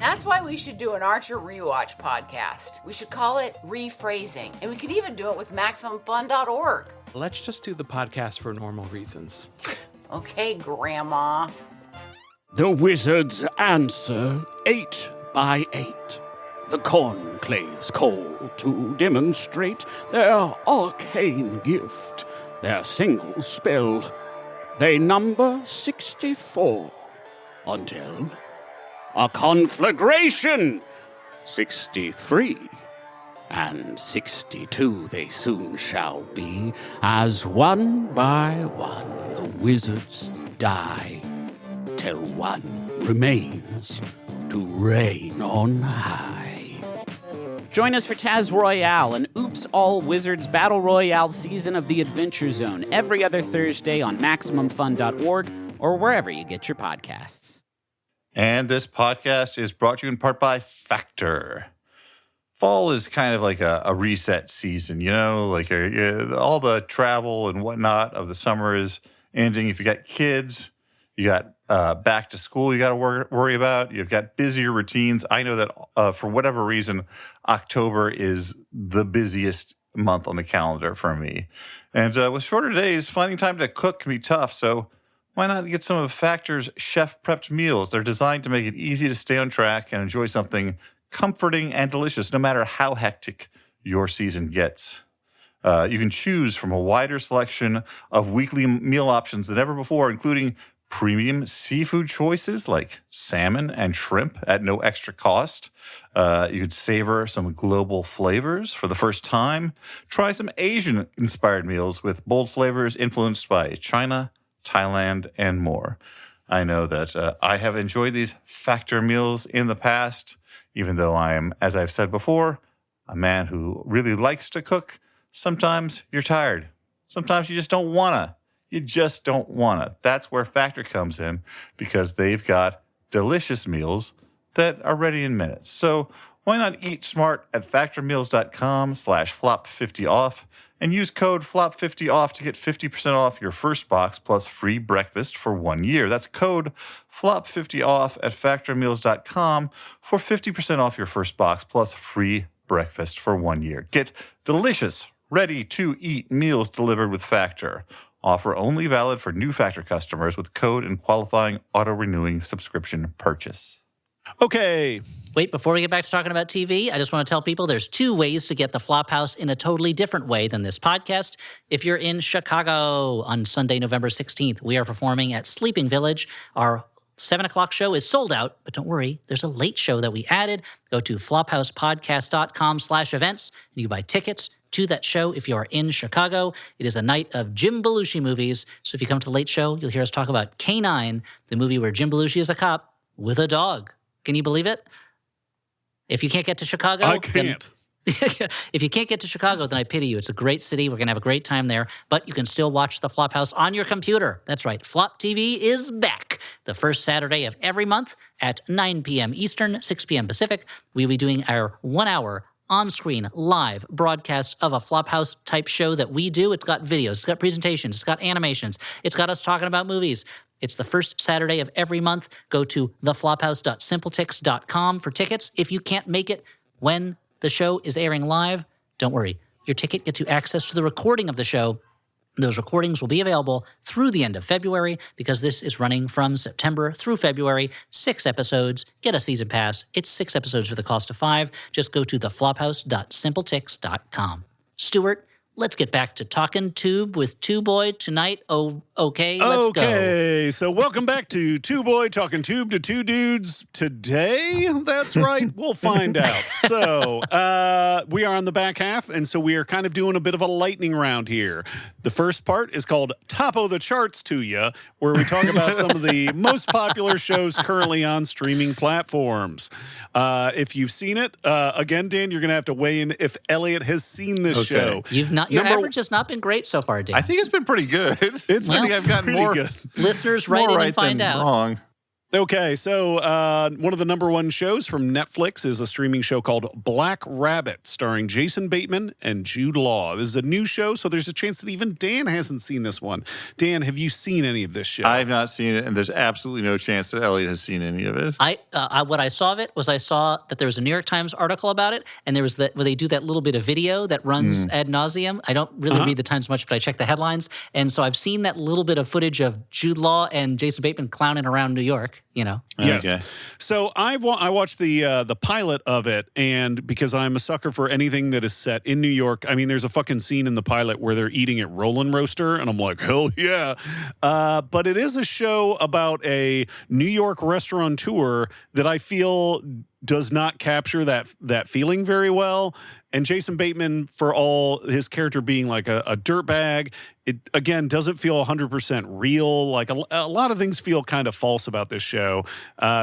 That's why we should do an Archer Rewatch podcast. We should call it Rephrasing, and we could even do it with MaximumFun.org. Let's just do the podcast for normal reasons. Okay, Grandma. The wizards answer 8 by 8. The conclaves call to demonstrate their arcane gift, their single spell. They number 64 until a conflagration. 63 and 62 they soon shall be, as one by one the wizards die, till one remains to reign on high. Join us for Taz Royale, an Oops All Wizards Battle Royale season of the Adventure Zone, every other Thursday on MaximumFun.org or wherever you get your podcasts. And this podcast is brought to you in part by Factor. Fall is kind of like a reset season, like all the travel and whatnot of the summer is ending. If you got kids, you got back to school you got to worry about. You've got busier routines. I know that for whatever reason, October is the busiest month on the calendar for me. And with shorter days, finding time to cook can be tough. So why not get some of Factor's chef-prepped meals? They're designed to make it easy to stay on track and enjoy something comforting and delicious, no matter how hectic your season gets. You can choose from a wider selection of weekly meal options than ever before, including premium seafood choices like salmon and shrimp at no extra cost. You could savor some global flavors for the first time. Try some Asian-inspired meals with bold flavors influenced by China, Thailand, and more. I know that I have enjoyed these Factor meals in the past, even though I am, as I've said before, a man who really likes to cook. Sometimes you're tired. Sometimes you just don't wanna. You just don't wanna. That's where Factor comes in, because they've got delicious meals that are ready in minutes. So why not eat smart at factormeals.com/flop50off and use code FLOP50OFF to get 50% off your first box plus free breakfast for 1 year. That's code FLOP50OFF at factormeals.com for 50% off your first box plus free breakfast for 1 year. Get delicious, ready-to-eat meals delivered with Factor. Offer only valid for new Factor customers with code and qualifying auto-renewing subscription purchase. Okay. Wait, before we get back to talking about TV, I just want to tell people there's 2 ways to get the Flophouse in a totally different way than this podcast. If you're in Chicago on Sunday, November 16th, we are performing at Sleeping Village. Our 7 o'clock show is sold out, but don't worry, there's a late show that we added. Go to flophousepodcast.com/events, and you buy tickets to that show if you are in Chicago. It is a night of Jim Belushi movies, so if you come to the late show, you'll hear us talk about K-9, the movie where Jim Belushi is a cop with a dog. Can you believe it? If you can't get to Chicago, I can't. If you can't get to Chicago, then I pity you. It's a great city. We're going to have a great time there. But you can still watch the Flophouse on your computer. That's right. Flop TV is back. The first Saturday of every month at 9 p.m. Eastern, 6 p.m. Pacific. We'll be doing our 1-hour on-screen live broadcast of a Flophouse type show that we do. It's got videos. It's got presentations. It's got animations. It's got us talking about movies. It's the first Saturday of every month. Go to theflophouse.simpletix.com for tickets. If you can't make it when the show is airing live, don't worry. Your ticket gets you access to the recording of the show. Those recordings will be available through the end of February because this is running from September through February. 6 episodes. Get a season pass. It's 6 episodes for the cost of 5. Just go to theflophouse.simpletix.com. Stuart, let's get back to Talkin Tube with Tuboy tonight. Oh, okay, let's go. Okay, so welcome back to Tuboy Talkin Tube to 2 dudes today. That's right, we'll find out. So we are on the back half, and so we are kind of doing a bit of a lightning round here. The first part is called Top of the Charts to Ya, where we talk about some of the most popular shows currently on streaming platforms. If you've seen it, again, Dan, you're going to have to weigh in if Elliot has seen this show. Your average has not been great so far, Dan. I think it's been pretty good. I think I've gotten more good. Listeners, write in and find out. Wrong. Okay, so one of the number 1 shows from Netflix is a streaming show called Black Rabbit, starring Jason Bateman and Jude Law. This is a new show, so there's a chance that even Dan hasn't seen this one. Dan, have you seen any of this show? I have not seen it, and there's absolutely no chance that Elliot has seen any of it. What I saw of it was I saw that there was a New York Times article about it, and there was where they do that little bit of video that runs ad nauseum. I don't really read the Times much, but I check the headlines, and so I've seen that little bit of footage of Jude Law and Jason Bateman clowning around New York. Yes. Okay. So I watched the pilot of it, and because I'm a sucker for anything that is set in New York, I mean, there's a fucking scene in the pilot where they're eating at Roland Roaster, and I'm like, hell yeah. But it is a show about a New York restaurateur that I feel does not capture that feeling very well. And Jason Bateman, for all his character being like a dirtbag, it, again, doesn't feel 100% real. Like a lot of things feel kind of false about this show.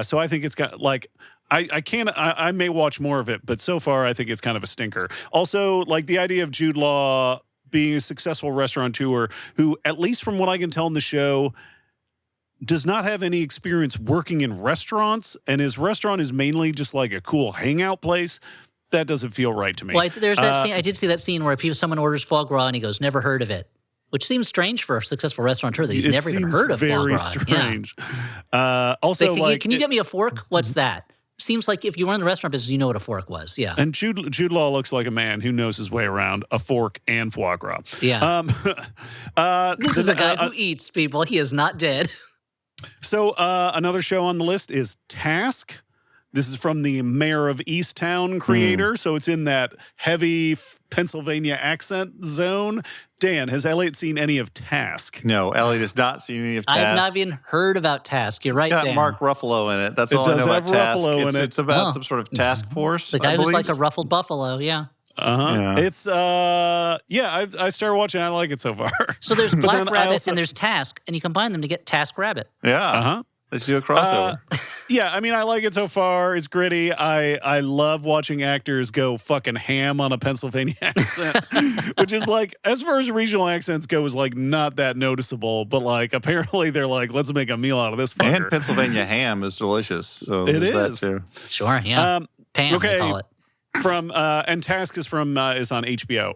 So I think it's got like, I may watch more of it, but so far I think it's kind of a stinker. Also, like the idea of Jude Law being a successful restaurateur who, at least from what I can tell in the show, does not have any experience working in restaurants, and his restaurant is mainly just like a cool hangout place. That doesn't feel right to me. Well, there's that scene. I did see that scene where someone orders foie gras and he goes, "Never heard of it," which seems strange for a successful restaurateur that he's never even heard of foie gras. Very strange. Also, can you get me a fork? What's that? Seems like if you were in the restaurant business, you know what a fork was. Yeah. And Jude Law looks like a man who knows his way around a fork and foie gras. Yeah. This is a guy who eats people. He is not dead. So another show on the list is Task. This is from the Mayor of Easttown creator, so it's in that heavy Pennsylvania accent zone. Dan, has Elliot seen any of Task? No, Elliot has not seen any of Task. I've not even heard about Task. You're right, It's got Dan. Mark Ruffalo in it. That's all I know about Task. It's about some sort of task force, The guy I who's believe. like a ruffled buffalo, yeah. Uh-huh. Yeah. It's I started watching. I like it so far. So there's Black then I Rabbit also- and there's Task, and you combine them to get Task Rabbit. Yeah. Uh-huh. Let's do a crossover. Yeah, I mean, I like it so far. It's gritty. I love watching actors go fucking ham on a Pennsylvania accent, which is like, as far as regional accents go, is like not that noticeable. But like, apparently they're like, let's make a meal out of this fucker. And Pennsylvania ham is delicious. So It there's is. that too. Sure, yeah. Pam, okay. they call it. From and Task is from is on HBO.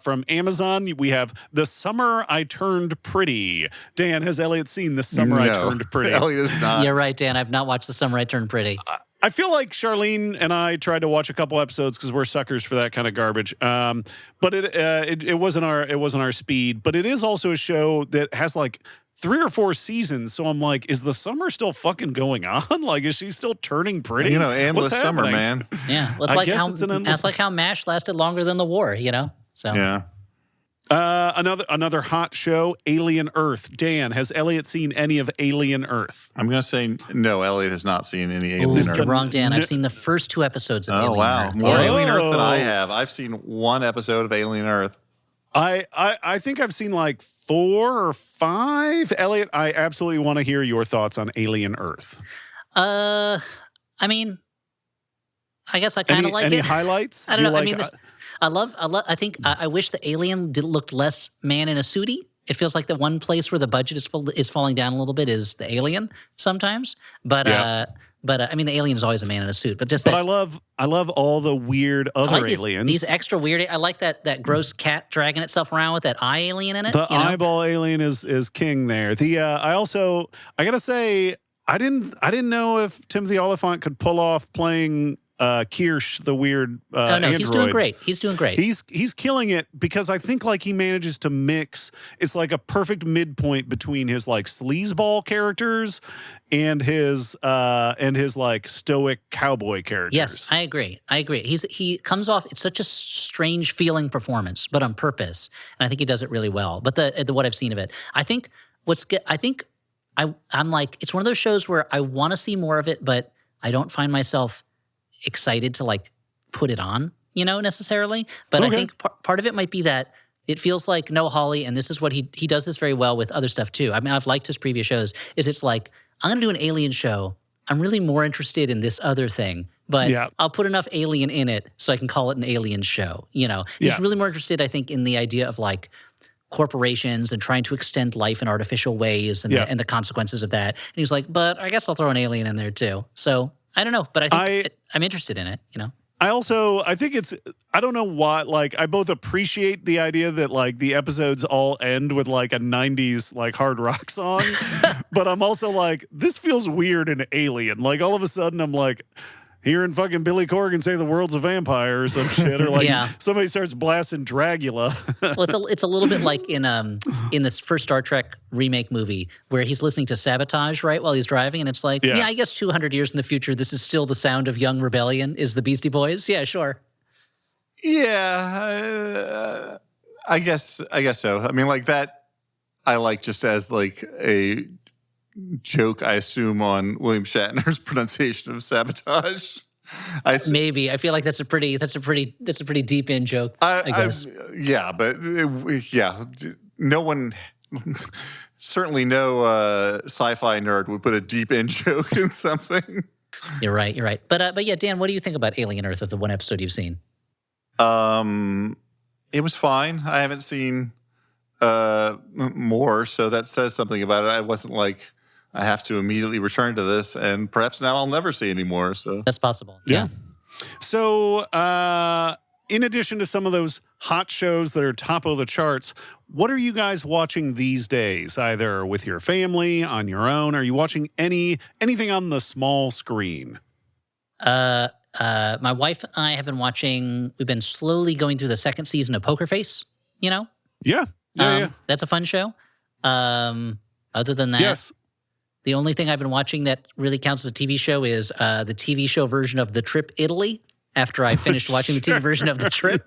From Amazon, we have The Summer I Turned Pretty. Dan, has Elliot seen The Summer I Turned Pretty? Elliot is not. You're right, Dan. I've not watched The Summer I Turned Pretty. I feel like Charlene and I tried to watch a couple episodes because we're suckers for that kind of garbage. But it wasn't our speed. But it is also a show that has like 3 or 4 seasons. So I'm like, is the summer still fucking going on? Like, is she still turning pretty? You know, endless What's summer, happening? man. Yeah, well, I guess it's an endless- that's like how MASH lasted longer than the war, you know? So Yeah. Another hot show, Alien Earth. Dan, has Elliot seen any of Alien Earth? I'm going to say no, Elliot has not seen any Alien You're Earth. wrong, Dan. I've seen the first 2 episodes of Oh, Alien wow. Earth. More Yeah. Alien Earth than I have. I've seen 1 episode of Alien Earth. I think I've seen like 4 or 5. Elliot, I absolutely want to hear your thoughts on Alien Earth. I mean, I guess I kind of like any it. highlights? I Do don't you know. like- I love. I wish the alien looked less man in a suitie. It feels like the one place where the budget is falling down a little bit is the alien sometimes. But Yeah. I mean, the alien is always a man in a suit. But just But that, I love all the weird I other like aliens. these extra weird. I like that gross cat dragging itself around with that eye alien in it. The you know? eyeball alien is king there. The I gotta say I didn't know if Timothy Oliphant could pull off playing Kirsch, the weird Oh no, android. he's doing great. He's doing great. He's killing it because I think like he manages to mix. It's like a perfect midpoint between his like sleazeball characters and his like stoic cowboy characters. Yes, I agree. He comes off. It's such a strange feeling performance, but on purpose, and I think he does it really well. But the what I've seen of it, I think I'm like, it's one of those shows where I want to see more of it, but I don't find myself excited to like put it on, necessarily. But Okay. I think part of it might be that it feels like Noah Hawley, and this is what he does this very well with other stuff too. I mean, I've liked his previous shows. It's like, I'm going to do an alien show. I'm really more interested in this other thing, but Yeah. I'll put enough alien in it so I can call it an alien show. He's Yeah. really more interested, I think, in the idea of like corporations and trying to extend life in artificial ways and, Yeah. and the consequences of that. And he's like, but I guess I'll throw an alien in there too. So I don't know, but I think I'm interested in it, I think I don't know why, like, I both appreciate the idea that, like, the episodes all end with, like, a 90s, like, hard rock song, but I'm also like, this feels weird and alien. Like, all of a sudden, I'm like, hearing fucking Billy Corgan say the world's a vampire or some shit, or, like, Yeah. somebody starts blasting Dragula. Well, it's a little bit like in this first Star Trek remake movie where he's listening to Sabotage, right, while he's driving, and it's like, Yeah. yeah, I guess 200 years in the future, this is still the sound of young rebellion, is the Beastie Boys. Yeah, sure. Yeah, I guess so. I mean, like that, I like just as like a joke, I assume, on William Shatner's pronunciation of sabotage. Maybe. I feel like that's a pretty deep in joke, I guess. Yeah, but no one, certainly no sci-fi nerd would put a deep in joke in something. You're right. But yeah, Dan, what do you think about Alien Earth of the one episode you've seen? It was fine. I haven't seen more, so that says something about it. I wasn't like, I have to immediately return to this, and perhaps now I'll never see anymore. So That's possible. Yeah. So, in addition to some of those hot shows that are top of the charts, what are you guys watching these days? Either with your family, on your own? Are you watching anything on the small screen? My wife and I have been watching. We've been slowly going through the second season of Poker Face. You know, Yeah. that's a fun show. Other than that, Yes. the only thing I've been watching that really counts as a TV show is the TV show version of The Trip Italy. After I finished watching the TV version of The Trip,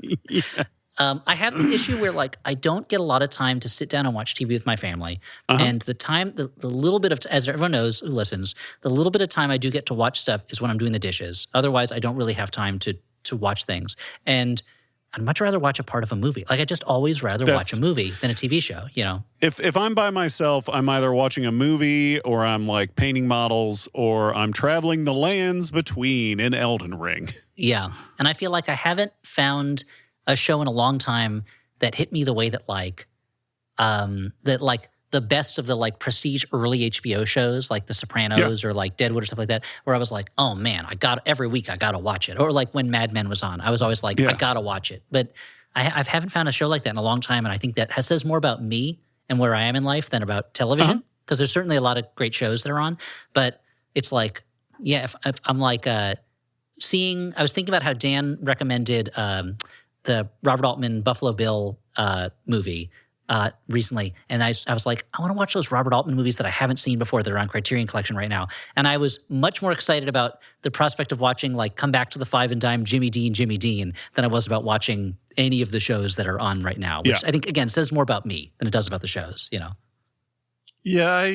I have the issue where like I don't get a lot of time to sit down and watch TV with my family, and the time, the little bit of, as everyone knows who listens, the little bit of time I do get to watch stuff is when I'm doing the dishes. Otherwise, I don't really have time to watch things, and I'd much rather watch a part of a movie. Like I just always rather watch a movie than a TV show. You know, If I'm by myself, I'm either watching a movie or I'm like painting models or I'm traveling the lands between in Elden Ring. yeah, and I feel like I haven't found a show in a long time that hit me the way that the best of the like prestige early HBO shows like The Sopranos or like Deadwood or stuff like that, where I was like, oh man, every week I gotta watch it. Or like when Mad Men was on, I was always like, I gotta watch it. But I haven't found a show like that in a long time, and I think that says more about me and where I am in life than about television, because there's certainly a lot of great shows that are on. But it's like, yeah, if I'm like I was thinking about how Dan recommended the Robert Altman Buffalo Bill movie recently, and I was like, I want to watch those Robert Altman movies that I haven't seen before that are on Criterion Collection right now. And I was much more excited about the prospect of watching like Come Back to the Five and Dime, Jimmy Dean than I was about watching any of the shows that are on right now, which I think, again, says more about me than it does about the shows, you know? Yeah,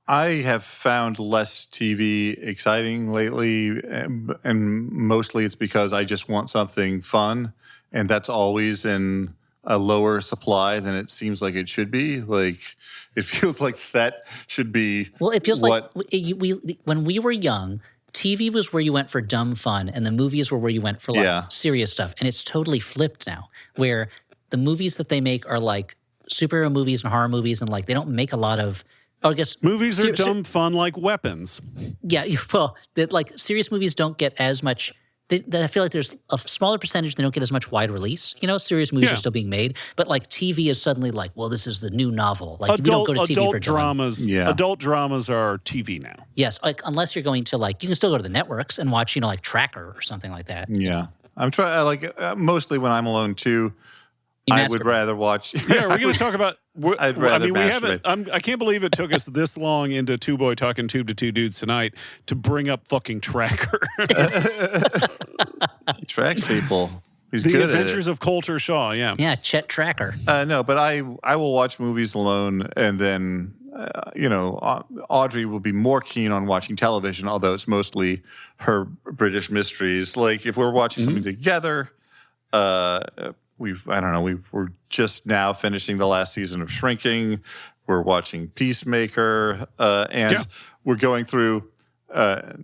I have found less TV exciting lately, and mostly it's because I just want something fun, and that's always in a lower supply than it seems like it should be. Like, it feels like that should be. Well, it feels like when we were young, TV was where you went for dumb fun, and the movies were where you went for like serious stuff. And it's totally flipped now, where the movies that they make are like superhero movies and horror movies, and like they don't make a lot of. I guess movies are dumb fun like Weapons. Yeah, well, like serious movies don't get as much. I feel like there's a smaller percentage that don't get as much wide release. You know, serious movies are still being made, but like TV is suddenly like, well, this is the new novel. Like we don't go to TV for dramas. Adult dramas are TV now. Yes, like unless you're going to like, you can still go to the networks and watch, like Tracker or something like that. Yeah, I'm trying. Mostly when I'm alone too. I would rather watch. Yeah, we're going to talk about. I'd rather. We haven't. I can't believe it took us this long into Tuboy Talkin Tube to Two Dudes Tonight to bring up fucking Tracker. He tracks people. He's the good at it. Adventures of Coulter Shaw. Yeah. Yeah, Chet Tracker. No, but I will watch movies alone, and then Audrey will be more keen on watching television, although it's mostly her British mysteries. Like if we're watching something together. We're just now finishing the last season of Shrinking. We're watching Peacemaker, and we're going through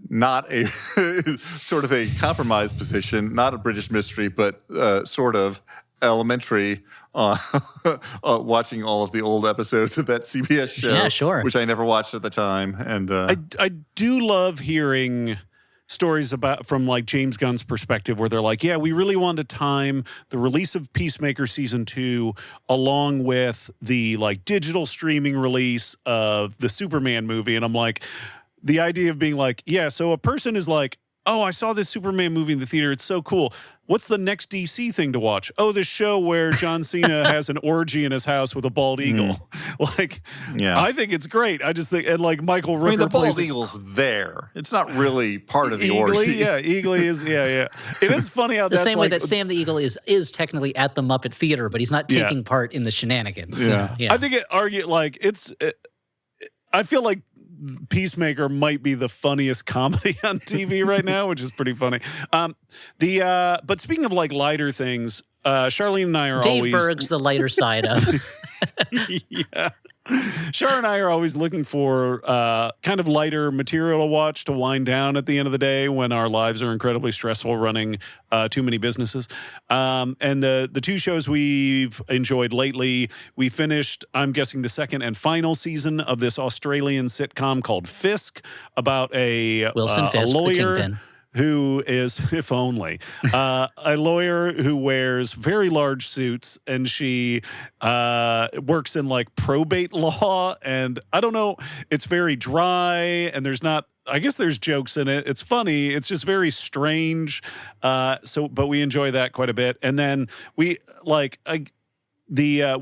not a sort of a compromise position, not a British mystery, but sort of elementary watching all of the old episodes of that CBS show, which I never watched at the time. And I do love hearing stories from like James Gunn's perspective where they're like, yeah, we really wanted to time the release of Peacemaker season 2 along with the like digital streaming release of the Superman movie. And I'm like, the idea of being like, yeah, so a person is like, oh, I saw this Superman movie in the theater. It's so cool. What's the next DC thing to watch? Oh, this show where John Cena has an orgy in his house with a bald eagle. I think it's great. I just think, and like Michael Rooker the bald eagle's there. It's not really part of the orgy. Yeah, Eagly is, yeah. It is funny how that's the same way that Sam the Eagle is technically at the Muppet Theater, but he's not taking part in the shenanigans. Yeah. I think I feel like Peacemaker might be the funniest comedy on TV right now, which is pretty funny. But speaking of like lighter things, Charlene and I are Dave always... Berg's the lighter side of. Yeah. Shar and I are always looking for kind of lighter material to watch to wind down at the end of the day when our lives are incredibly stressful running too many businesses. And the two shows we've enjoyed lately, we finished, I'm guessing, the second and final season of this Australian sitcom called Fisk about a Wilson Fisk, a lawyer. the kingpin. Who is, if only, a lawyer who wears very large suits, and she works in like probate law. And I don't know, it's very dry, and there's not, I guess there's jokes in it. It's funny. It's just very strange. But we enjoy that quite a bit. And then we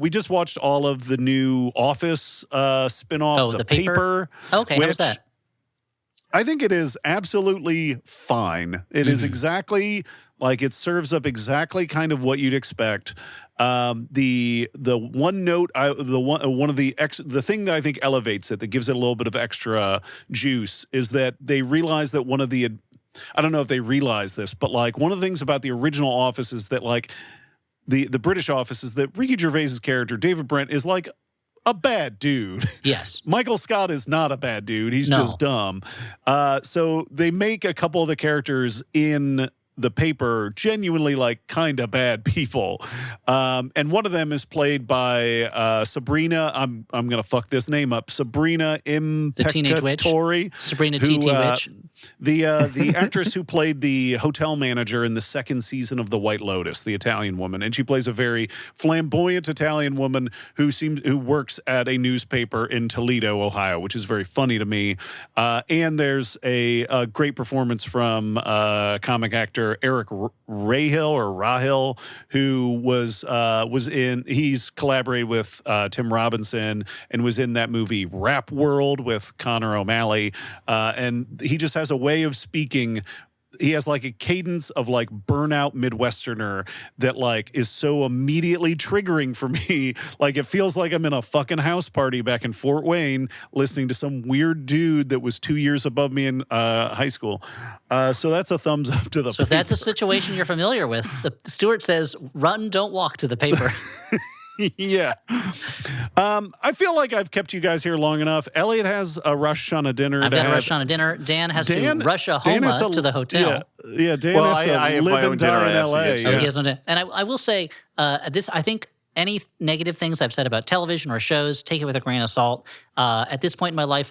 just watched all of the new Office spinoff, The Paper. Okay, how was that? I think it is absolutely fine. It is exactly like it serves up exactly kind of what you'd expect. The one note, the thing that I think elevates it, that gives it a little bit of extra juice, is that they realize that one of the, I don't know if they realize this, but like one of the things about the original Office is that like the British Office is that Ricky Gervais's character David Brent is like a bad dude. Yes. Michael Scott is not a bad dude. He's just dumb. So they make a couple of the characters in the paper genuinely like kind of bad people. And one of them is played by Sabrina. I'm going to fuck this name up. Sabrina The Teenage Witch. Impecatori. Sabrina TT Witch. The actress who played the hotel manager in the second season of The White Lotus, the Italian woman, and she plays a very flamboyant Italian woman who works at a newspaper in Toledo, Ohio, which is very funny to me. And there's a great performance from comic actor Eric Rahil, who he's collaborated with Tim Robinson and was in that movie Rap World with Connor O'Malley, and he just has a way of speaking. He has like a cadence of like burnout Midwesterner that like is so immediately triggering for me. Like it feels like I'm in a fucking house party back in Fort Wayne listening to some weird dude that was 2 years above me in high school. So that's a thumbs up to the So if that's a situation you're familiar with, Stuart says, run, don't walk to the paper. Yeah. I feel like I've kept you guys here long enough. Elliot has a rush on a dinner. I've got a rush on a dinner. Dan has to rush a home to the hotel. Yeah, Dan has to I have live my own and dinner die in I have to L.A. get to. Oh, he has no dinner. And I will say, I think any negative things I've said about television or shows, take it with a grain of salt. At this point in my life,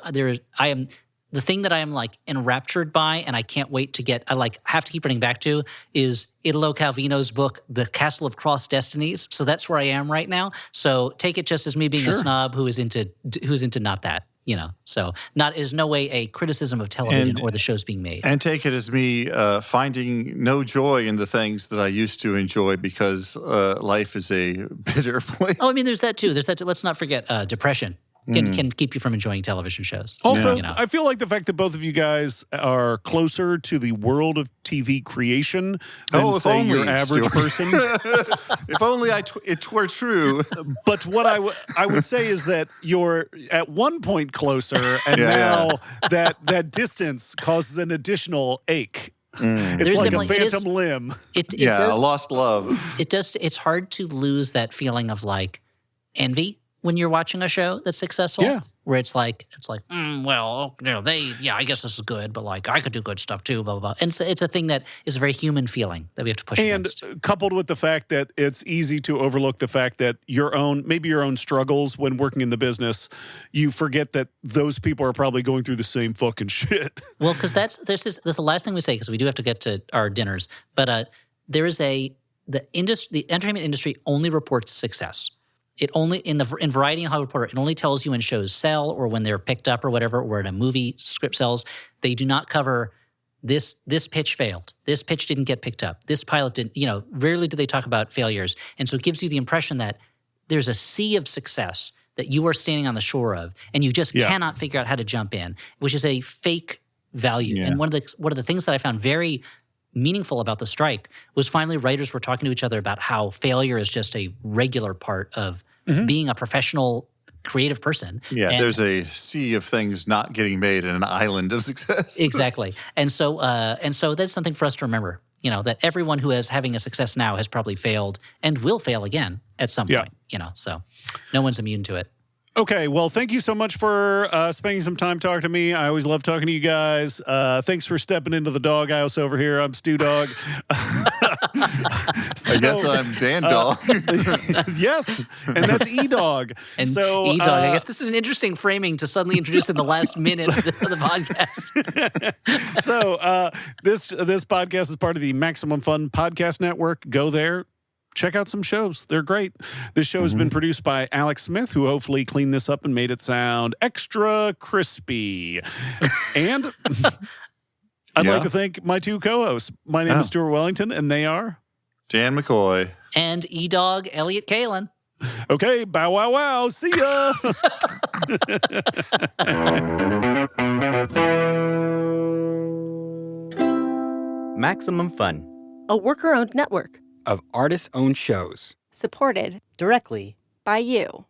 the thing that I am like enraptured by, and I can't wait to get, I have to keep running back to, is Italo Calvino's book, The Castle of Crossed Destinies. So that's where I am right now. So take it just as me being a snob who is into not that, So is no way a criticism of television or the shows being made. And take it as me finding no joy in the things that I used to enjoy because life is a bitter place. Oh, I mean, there's that too. Let's not forget depression. Can keep you from enjoying television shows. Also, I feel like the fact that both of you guys are closer to the world of TV creation than, say, your average person. If only it were true. But what I would say is that you're at one point closer, and now that distance causes an additional ache. It's There's like a phantom limb. It does, a lost love. It does. It's hard to lose that feeling of like envy when you're watching a show that's successful, where it's like, I guess this is good, but like I could do good stuff too, blah, blah, blah. And it's a thing that is a very human feeling that we have to push against. And coupled with the fact that it's easy to overlook the fact that maybe your own struggles when working in the business, you forget that those people are probably going through the same fucking shit. Well, because that's the last thing we say, because we do have to get to our dinners, but there is the entertainment industry only reports success. It only in Variety and Hollywood Reporter, it only tells you when shows sell or when they're picked up or whatever, or when a movie script sells. They do not cover this pitch failed. This pitch didn't get picked up. This pilot didn't. Rarely do they talk about failures, and so it gives you the impression that there's a sea of success that you are standing on the shore of, and you just cannot figure out how to jump in, which is a fake value. And one of the things that I found very meaningful about the strike was finally writers were talking to each other about how failure is just a regular part of being a professional creative person. Yeah, and there's a sea of things not getting made in an island of success. Exactly. And so that's something for us to remember, that everyone who is having a success now has probably failed and will fail again at some point, so no one's immune to it. Okay, well, thank you so much for spending some time talking to me. I always love talking to you guys. Thanks for stepping into the doghouse over here. I'm Stu Dog. I guess I'm Dan Dog. Yes, and that's E-Dog. And so, E-Dog, I guess this is an interesting framing to suddenly introduce in the last minute of the podcast. So this podcast is part of the Maximum Fun Podcast Network. Go there. Check out some shows. They're great. This show has been produced by Alex Smith, who hopefully cleaned this up and made it sound extra crispy. And I'd like to thank my two co-hosts. My name is Stuart Wellington, and they are Dan McCoy. And E-Dog, Elliot Kalin. Okay, bow wow wow. See ya. Maximum Fun, a worker-owned network of artist-owned shows. supported directly by you.